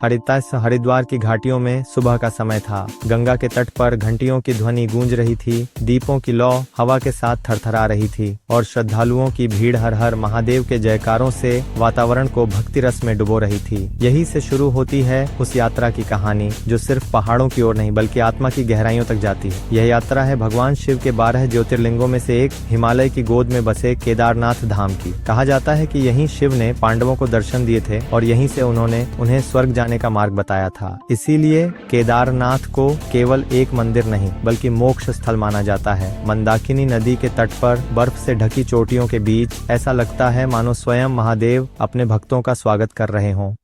हरिद्वार की घाटियों में सुबह का समय था। गंगा के तट पर घंटियों की ध्वनि गूंज रही थी, दीपों की लौ हवा के साथ थरथरा रही थी और श्रद्धालुओं की भीड़ हर हर महादेव के जयकारों से वातावरण को भक्ति रस में डुबो रही थी। यही से शुरू होती है उस यात्रा की कहानी जो सिर्फ पहाड़ों की ओर नहीं बल्कि आत्मा की गहराइयों तक जाती है। यह यात्रा है भगवान शिव के 12 ज्योतिर्लिंगों में से एक हिमालय की गोद में बसे केदारनाथ धाम की। कहा जाता है कि यहीं शिव ने पांडवों को दर्शन दिए थे और यहीं से उन्होंने उन्हें स्वर्ग जाने का मार्ग बताया था। इसीलिए केदारनाथ को केवल एक मंदिर नहीं बल्कि मोक्ष स्थल माना जाता है। मंदाकिनी नदी के तट पर बर्फ से ढकी चोटियों के बीच ऐसा लगता है मानो स्वयं महादेव अपने भक्तों का स्वागत कर रहे हों।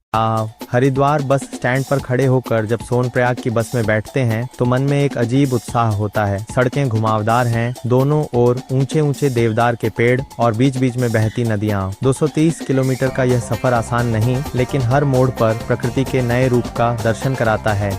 हरिद्वार बस स्टैंड पर खड़े होकर जब सोनप्रयाग की बस में बैठते हैं तो मन में एक अजीब उत्साह होता है। सड़कें घुमावदार हैं, दोनों ओर ऊंचे ऊंचे देवदार के पेड़ और बीच बीच में बहती नदियां। 230 किलोमीटर का यह सफर आसान नहीं, लेकिन हर मोड़ पर प्रकृति के नए रूप का दर्शन कराता है।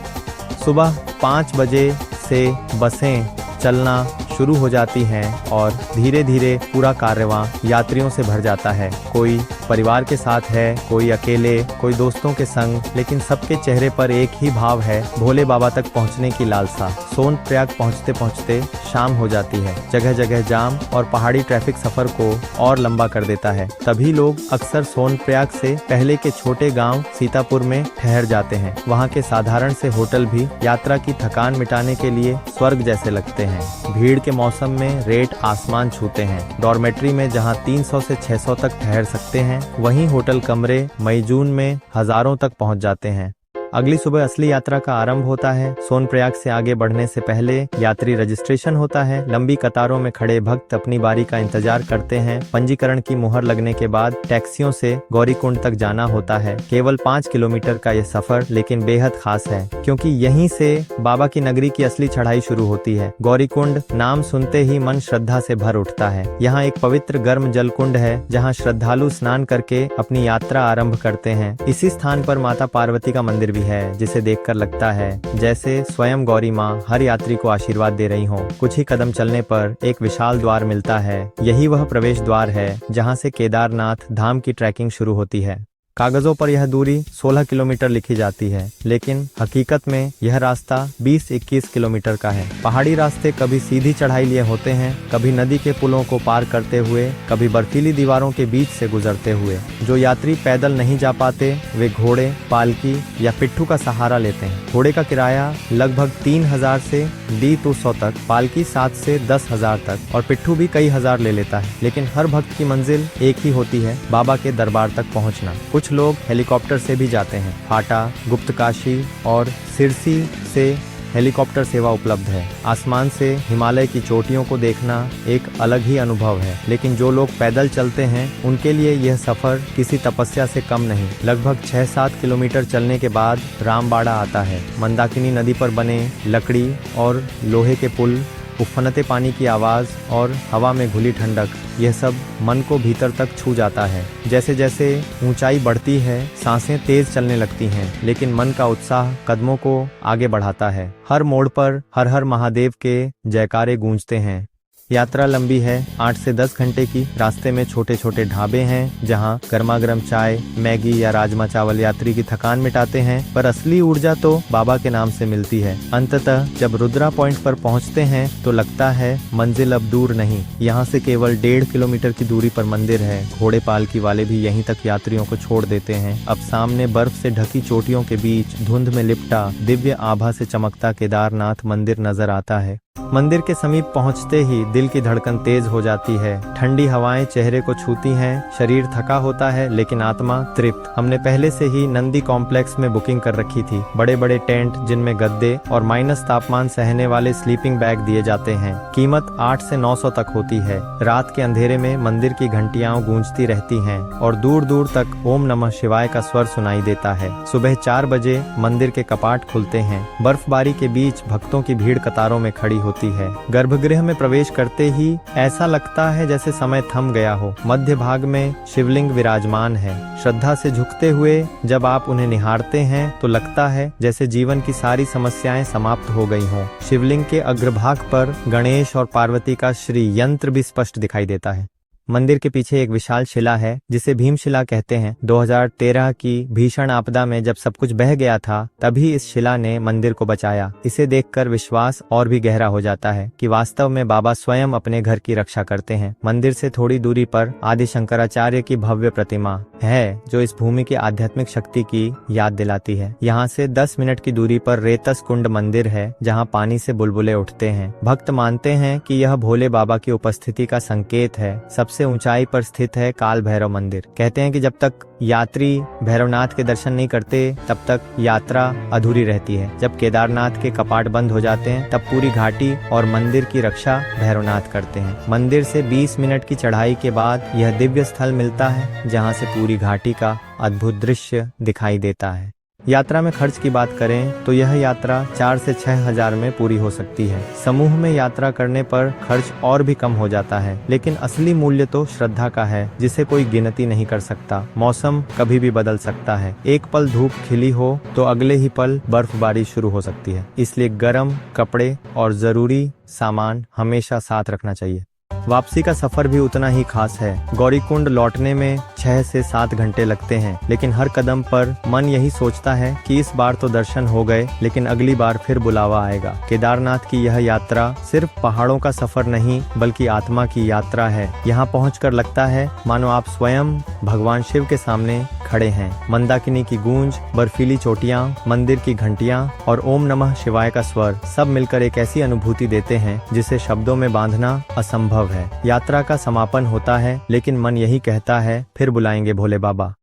सुबह 5 बजे से बसें चलना शुरू हो जाती हैं और धीरे धीरे पूरा कारवां यात्रियों से भर जाता है। कोई परिवार के साथ है, कोई अकेले, कोई दोस्तों के संग, लेकिन सबके चेहरे पर एक ही भाव है, भोले बाबा तक पहुंचने की लालसा। सोनप्रयाग पहुंचते पहुंचते शाम हो जाती है। जगह जगह जाम और पहाड़ी ट्रैफिक सफर को और लंबा कर देता है। तभी लोग अक्सर सोनप्रयाग से पहले के छोटे गांव सीतापुर में ठहर जाते हैं। वहां के साधारण से होटल भी यात्रा की थकान मिटाने के लिए स्वर्ग जैसे लगते हैं। भीड़ के मौसम में रेट आसमान छूते हैं। डॉर्मेट्री में जहां 300 से 600 तक ठहर सकते हैं, वहीं होटल कमरे मई जून में हजारों तक पहुंच जाते हैं। अगली सुबह असली यात्रा का आरंभ होता है। सोनप्रयाग से आगे बढ़ने से पहले यात्री रजिस्ट्रेशन होता है। लंबी कतारों में खड़े भक्त अपनी बारी का इंतजार करते हैं। पंजीकरण की मुहर लगने के बाद टैक्सियों से गौरीकुंड तक जाना होता है। केवल 5 किलोमीटर का यह सफर लेकिन बेहद खास है, क्योंकि यहीं से बाबा की नगरी की असली चढ़ाई शुरू होती है। गौरीकुंड नाम सुनते ही मन श्रद्धा से भर उठता है। यहाँ एक पवित्र गर्म जल कुंड है जहाँ श्रद्धालु स्नान करके अपनी यात्रा आरंभ करते हैं। इसी स्थान पर माता पार्वती का मंदिर है, जिसे देखकर लगता है जैसे स्वयं गौरी माँ हर यात्री को आशीर्वाद दे रही हो। कुछ ही कदम चलने पर एक विशाल द्वार मिलता है। यही वह प्रवेश द्वार है जहाँ से केदारनाथ धाम की ट्रैकिंग शुरू होती है। कागजों पर यह दूरी 16 किलोमीटर लिखी जाती है, लेकिन हकीकत में यह रास्ता 20-21 किलोमीटर का है। पहाड़ी रास्ते कभी सीधी चढ़ाई लिए होते हैं, कभी नदी के पुलों को पार करते हुए, कभी बर्फीली दीवारों के बीच से गुजरते हुए। जो यात्री पैदल नहीं जा पाते वे घोड़े, पालकी या पिट्ठू का सहारा लेते हैं। घोड़े का किराया लगभग 3000 से 200 तक, पालकी 7 से 10,000 तक और पिट्ठू भी कई हजार ले लेता है। लेकिन हर भक्त की मंजिल एक ही होती है, बाबा के दरबार तक पहुँचना। कुछ लोग हेलीकॉप्टर से भी जाते हैं। फाटा, गुप्तकाशी और सिरसी से हेलीकॉप्टर सेवा उपलब्ध है। आसमान से हिमालय की चोटियों को देखना एक अलग ही अनुभव है, लेकिन जो लोग पैदल चलते हैं उनके लिए यह सफर किसी तपस्या से कम नहीं। लगभग 6-7 किलोमीटर चलने के बाद रामबाड़ा आता है। मंदाकिनी नदी पर बने लकड़ी और लोहे के पुल, उफनते पानी की आवाज और हवा में घुली ठंडक, यह सब मन को भीतर तक छू जाता है। जैसे जैसे ऊंचाई बढ़ती है, सांसें तेज चलने लगती हैं, लेकिन मन का उत्साह कदमों को आगे बढ़ाता है। हर मोड़ पर हर हर महादेव के जयकारे गूंजते हैं। यात्रा लंबी है, 8 से 10 घंटे की। रास्ते में छोटे छोटे ढाबे हैं जहां गर्मा गर्म चाय, मैगी या राजमा चावल यात्री की थकान मिटाते हैं, पर असली ऊर्जा तो बाबा के नाम से मिलती है। अंततः जब रुद्रा पॉइंट पर पहुंचते हैं तो लगता है मंजिल अब दूर नहीं। यहां से केवल 1.5 किलोमीटर की दूरी पर मंदिर है। घोड़े पालकी वाले भी यहीं तक यात्रियों को छोड़ देते हैं। अब सामने बर्फ से ढकी चोटियों के बीच धुंध में लिपटा दिव्य आभा से चमकता केदारनाथ मंदिर नजर आता है। मंदिर के समीप पहुंचते ही दिल की धड़कन तेज हो जाती है। ठंडी हवाएं चेहरे को छूती हैं, शरीर थका होता है लेकिन आत्मा तृप्त। हमने पहले से ही नंदी कॉम्प्लेक्स में बुकिंग कर रखी थी। बड़े बड़े टेंट जिनमें गद्दे और माइनस तापमान सहने वाले स्लीपिंग बैग दिए जाते हैं। कीमत 8 से 900 तक होती है। रात के अंधेरे में मंदिर की घंटियां गूंजती रहती हैं और दूर दूर तक ओम नमः शिवाय का स्वर सुनाई देता है। सुबह 4 बजे मंदिर के कपाट खुलते हैं। बर्फबारी के बीच भक्तों की भीड़ कतारों में खड़ी होती है। गर्भगृह में प्रवेश करते ही ऐसा लगता है जैसे समय थम गया हो। मध्य भाग में शिवलिंग विराजमान है। श्रद्धा से झुकते हुए जब आप उन्हें निहारते हैं तो लगता है जैसे जीवन की सारी समस्याएं समाप्त हो गई हों। शिवलिंग के अग्रभाग पर गणेश और पार्वती का श्री यंत्र भी स्पष्ट दिखाई देता है। मंदिर के पीछे एक विशाल शिला है जिसे भीमशिला कहते हैं। 2013 की भीषण आपदा में जब सब कुछ बह गया था तभी इस शिला ने मंदिर को बचाया। इसे देखकर विश्वास और भी गहरा हो जाता है कि वास्तव में बाबा स्वयं अपने घर की रक्षा करते हैं। मंदिर से थोड़ी दूरी पर आदि शंकराचार्य की भव्य प्रतिमा है जो इस भूमि की आध्यात्मिक शक्ति की याद दिलाती है। यहाँ से 10 मिनट की दूरी पर रेतस कुंड मंदिर है जहाँ पानी से बुलबुले उठते हैं। भक्त मानते हैं कि यह भोले बाबा की उपस्थिति का संकेत है। सबसे ऊंचाई पर स्थित है काल भैरव मंदिर। कहते हैं कि जब तक यात्री भैरवनाथ के दर्शन नहीं करते तब तक यात्रा अधूरी रहती है। जब केदारनाथ के कपाट बंद हो जाते हैं तब पूरी घाटी और मंदिर की रक्षा भैरवनाथ करते हैं। मंदिर से 20 मिनट की चढ़ाई के बाद यह दिव्य स्थल मिलता है जहां से पूरी घाटी का अद्भुत दृश्य दिखाई देता है। यात्रा में खर्च की बात करें तो यह यात्रा 4 से 6 हजार में पूरी हो सकती है। समूह में यात्रा करने पर खर्च और भी कम हो जाता है, लेकिन असली मूल्य तो श्रद्धा का है जिसे कोई गिनती नहीं कर सकता। मौसम कभी भी बदल सकता है। एक पल धूप खिली हो तो अगले ही पल बर्फबारी शुरू हो सकती है। इसलिए गर्म कपड़े और जरूरी सामान हमेशा साथ रखना चाहिए। वापसी का सफर भी उतना ही खास है। गौरीकुंड लौटने में 6 से 7 घंटे लगते हैं, लेकिन हर कदम पर मन यही सोचता है कि इस बार तो दर्शन हो गए, लेकिन अगली बार फिर बुलावा आएगा। केदारनाथ की यह यात्रा सिर्फ पहाड़ों का सफर नहीं बल्कि आत्मा की यात्रा है। यहाँ पहुंचकर लगता है मानो आप स्वयं भगवान शिव के सामने खड़े हैं। मंदाकिनी की गूंज, बर्फीली चोटियाँ, मंदिर की घंटियाँ और ओम नमः शिवाय का स्वर सब मिलकर एक ऐसी अनुभूति देते हैं जिसे शब्दों में बांधना असंभव है। यात्रा का समापन होता है, लेकिन मन यही कहता है फिर बुलाएंगे भोले बाबा।